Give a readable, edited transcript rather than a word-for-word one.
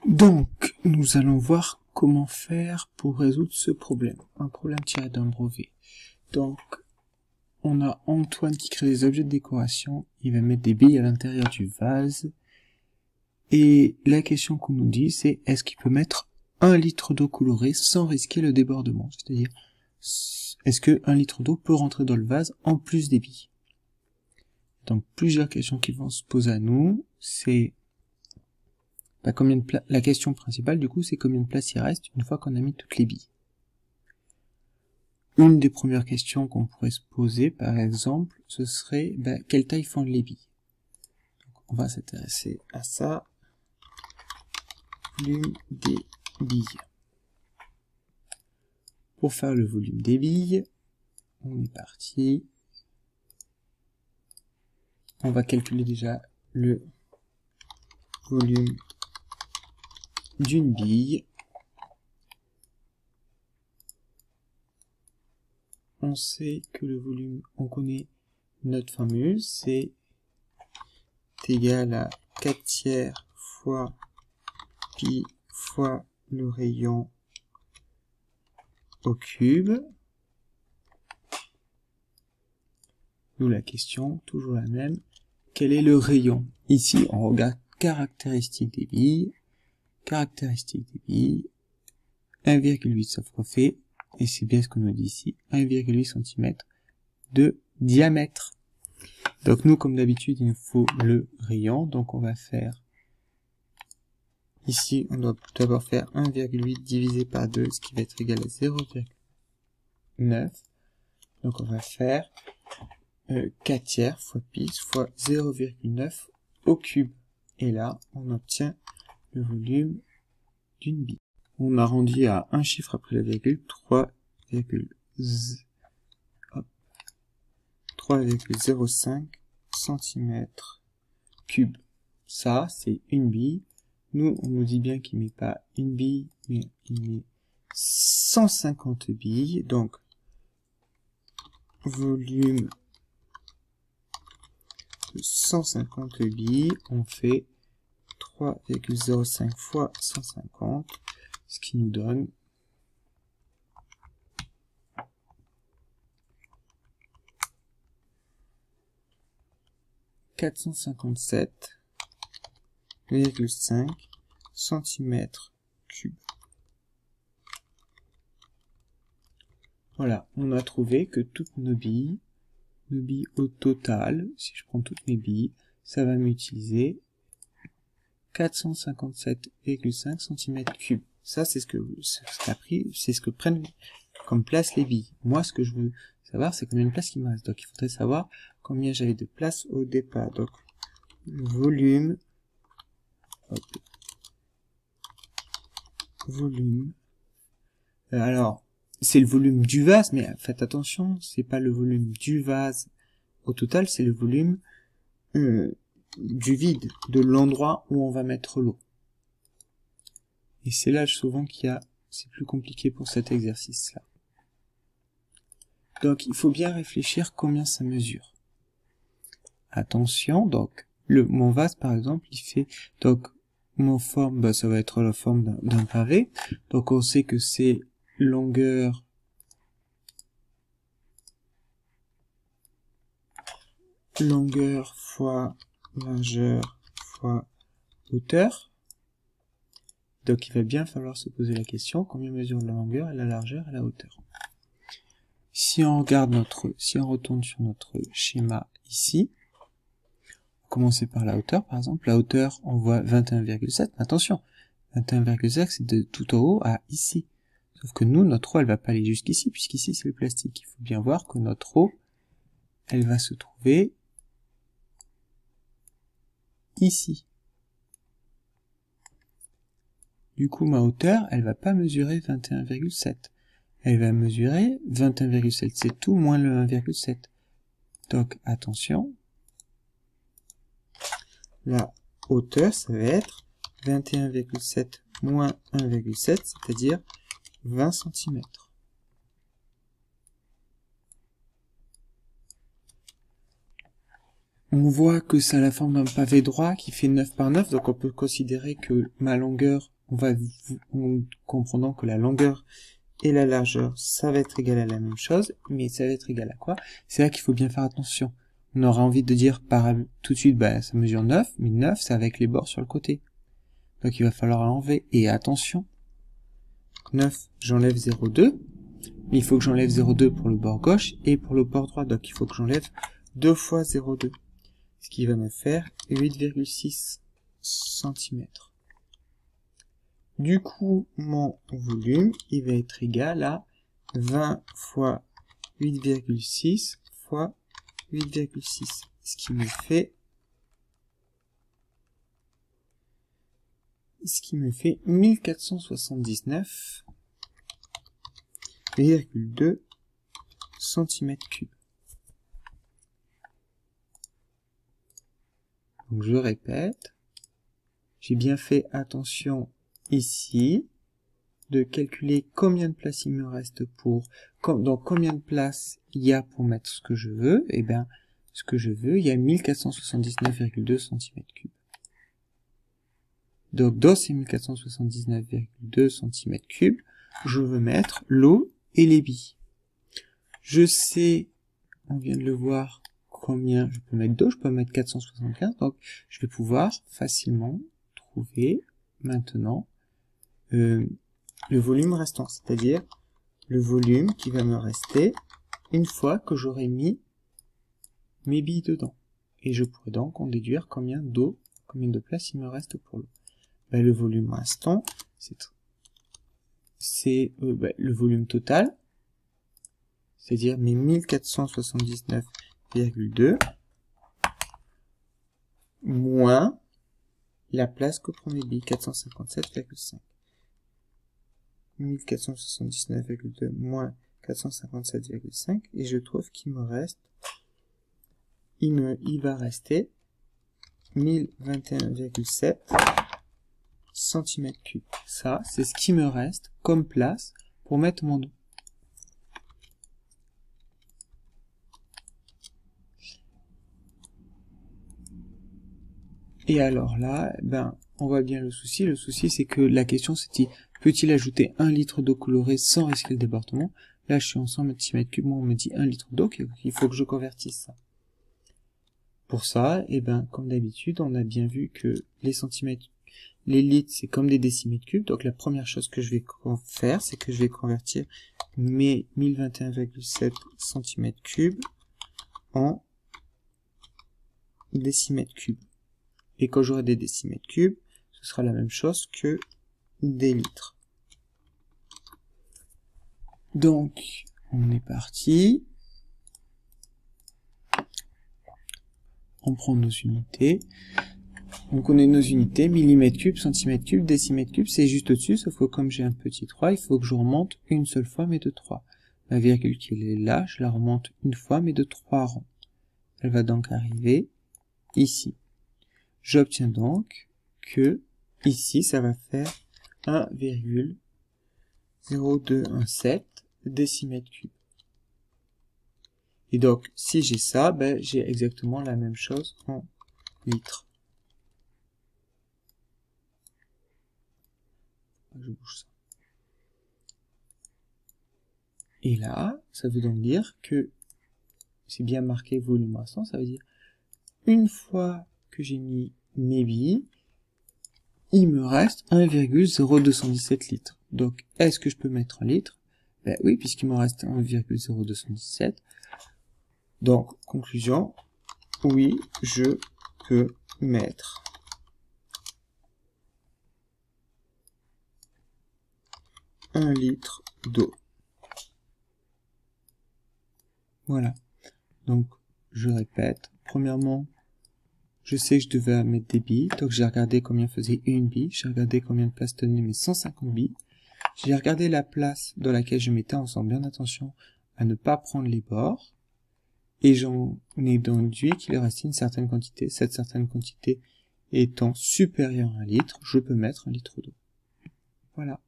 Donc, nous allons voir comment faire pour résoudre ce problème. Un problème tiré d'un brevet. Donc, on a Antoine qui crée des objets de décoration. Il va mettre des billes à l'intérieur du vase. Et la question qu'on nous dit, c'est est-ce qu'il peut mettre 1 litre d'eau colorée sans risquer le débordement? C'est-à-dire, est-ce que 1 litre d'eau peut rentrer dans le vase en plus des billes? Donc, plusieurs questions qui vont se poser à nous. C'est la question principale, du coup, c'est combien de place il reste une fois qu'on a mis toutes les billes. Une des premières questions qu'on pourrait se poser, par exemple, ce serait quelle taille font les billes. Donc, on va s'intéresser à ça. Volume des billes. Pour faire le volume des billes, on est parti. On va calculer déjà le volume d'une bille. On sait que le volume, on connaît notre formule, c'est égal à 4/3 fois pi fois le rayon au cube. Nous la question, toujours la même, quel est le rayon? Ici, on regarde caractéristiques des billes. Caractéristiques des billes, 1,8 sauf qu'on fait, et c'est bien ce qu'on nous dit ici, 1,8 cm de diamètre. Donc nous, comme d'habitude, il nous faut le rayon, donc on va faire, ici, on doit d'abord faire 1,8 divisé par 2, ce qui va être égal à 0,9. Donc on va faire 4/3 fois pi fois 0,9 au cube. Et là, on obtient le volume d'une bille. On arrondit à un chiffre après la virgule, 3,05 cm3. Ça, c'est une bille. Nous, on nous dit bien qu'il met pas une bille, mais il met 150 billes. Donc, volume de 150 billes, on fait 3,05 fois 150, ce qui nous donne 457,5 cm3. Voilà, on a trouvé que toutes nos billes au total, si je prends toutes mes billes, ça va m'utiliser 457,5 cm3. Ça, c'est ce que prennent comme place les billes. Moi, ce que je veux savoir, c'est combien de place il me reste. Donc, il faudrait savoir combien j'avais de place au départ. Donc, le volume, alors, c'est le volume du vase, mais faites attention, c'est pas le volume du vase au total, c'est le volume du vide, de l'endroit où on va mettre l'eau. Et c'est là souvent c'est plus compliqué pour cet exercice-là. Donc, il faut bien réfléchir combien ça mesure. Attention, donc, mon vase, par exemple, il fait, donc, mon forme, ça va être la forme d'un pavé. Donc, on sait que c'est longueur fois largeur fois hauteur. Donc il va bien falloir se poser la question, combien mesure la longueur et la largeur et la hauteur. Si on retourne sur notre schéma ici, on va commencer par la hauteur par exemple. La hauteur, on voit 21,7. Attention, 21,7 c'est de tout en haut à ici. Sauf que nous, notre eau, elle va pas aller jusqu'ici, puisqu'ici c'est le plastique. Il faut bien voir que notre eau, elle va se trouver ici. Du coup, ma hauteur, elle va pas mesurer 21,7. Elle va mesurer 21,7, c'est tout, moins le 1,7. Donc, attention. La hauteur, ça va être 21,7 moins 1,7, c'est-à-dire 20 cm. On voit que ça a la forme d'un pavé droit qui fait 9 par 9, donc on peut considérer que ma longueur en comprenant que la longueur et la largeur, ça va être égal à la même chose, mais ça va être égal à quoi? C'est là qu'il faut bien faire attention. On aura envie de dire tout de suite, bah, ça mesure 9, mais 9, c'est avec les bords sur le côté. Donc il va falloir l'enlever. Et attention, 9, j'enlève 0,2, mais il faut que j'enlève 0,2 pour le bord gauche et pour le bord droit. Donc il faut que j'enlève 2 fois 0,2, ce qui va me faire 8,6 cm. Du coup, mon volume, il va être égal à 20 fois 8,6 fois 8,6, ce qui me fait 1479,2 cm3. Donc je répète, j'ai bien fait attention ici de calculer combien de place il me reste donc combien de place il y a pour mettre ce que je veux. Et bien, ce que je veux, il y a 1479,2 cm3. Donc dans ces 1479,2 cm3, je veux mettre l'eau et les billes. Je sais, on vient de le voir, combien je peux mettre d'eau, je peux mettre 475, donc je vais pouvoir facilement trouver maintenant le volume restant, c'est-à-dire le volume qui va me rester une fois que j'aurai mis mes billes dedans. Et je pourrais donc en déduire combien d'eau, combien de place il me reste pour l'eau. Ben, le volume restant, c'est le volume total, c'est-à-dire mes 1479,2 moins la place que prend mes billes, 457,5. 1479,2 moins 457,5, et je trouve qu'il me reste, il va rester 1021,7 cm3. Ça, c'est ce qui me reste comme place pour mettre mon eau. Et alors là, ben, on voit bien le souci. Le souci, c'est que la question, c'est peut-il ajouter 1 litre d'eau colorée sans risquer le débordement? Là, je suis en 100 cm3, moi, on me dit 1 litre d'eau, il faut que je convertisse ça. Pour ça, eh ben, comme d'habitude, on a bien vu que les litres, c'est comme des décimètres cubes. Donc, la première chose que je vais faire, c'est que je vais convertir mes 1021,7 cm3 en décimètres cubes. Et quand j'aurai des décimètres cubes, ce sera la même chose que des litres. Donc, on est parti. On prend nos unités. On connaît nos unités, millimètres cubes, centimètres cubes, décimètres cubes, c'est juste au-dessus, sauf que comme j'ai un petit 3, il faut que je remonte une seule fois, mais de 3. La virgule qui est là, je la remonte une fois, mais de 3 rangs. Elle va donc arriver ici. J'obtiens donc que ici, ça va faire 1,0217 décimètres cubes. Et donc, si j'ai ça, ben, j'ai exactement la même chose en litres. Je bouge ça. Et là, ça veut donc dire que c'est bien marqué volume restant, ça veut dire une fois que j'ai mis mes billes, il me reste 1,0217 litres. Donc, est-ce que je peux mettre un litre? Ben oui, puisqu'il me reste 1,0217. Donc, conclusion, oui, je peux mettre un litre d'eau. Voilà. Donc, je répète. Premièrement, je sais que je devais mettre des billes. Donc, j'ai regardé combien faisait une bille. J'ai regardé combien de place tenaient mes 150 billes. J'ai regardé la place dans laquelle je mettais en faisant bien attention à ne pas prendre les bords. Et j'en ai déduit qu'il restait une certaine quantité. Cette certaine quantité étant supérieure à 1 litre, je peux mettre 1 litre d'eau. Voilà.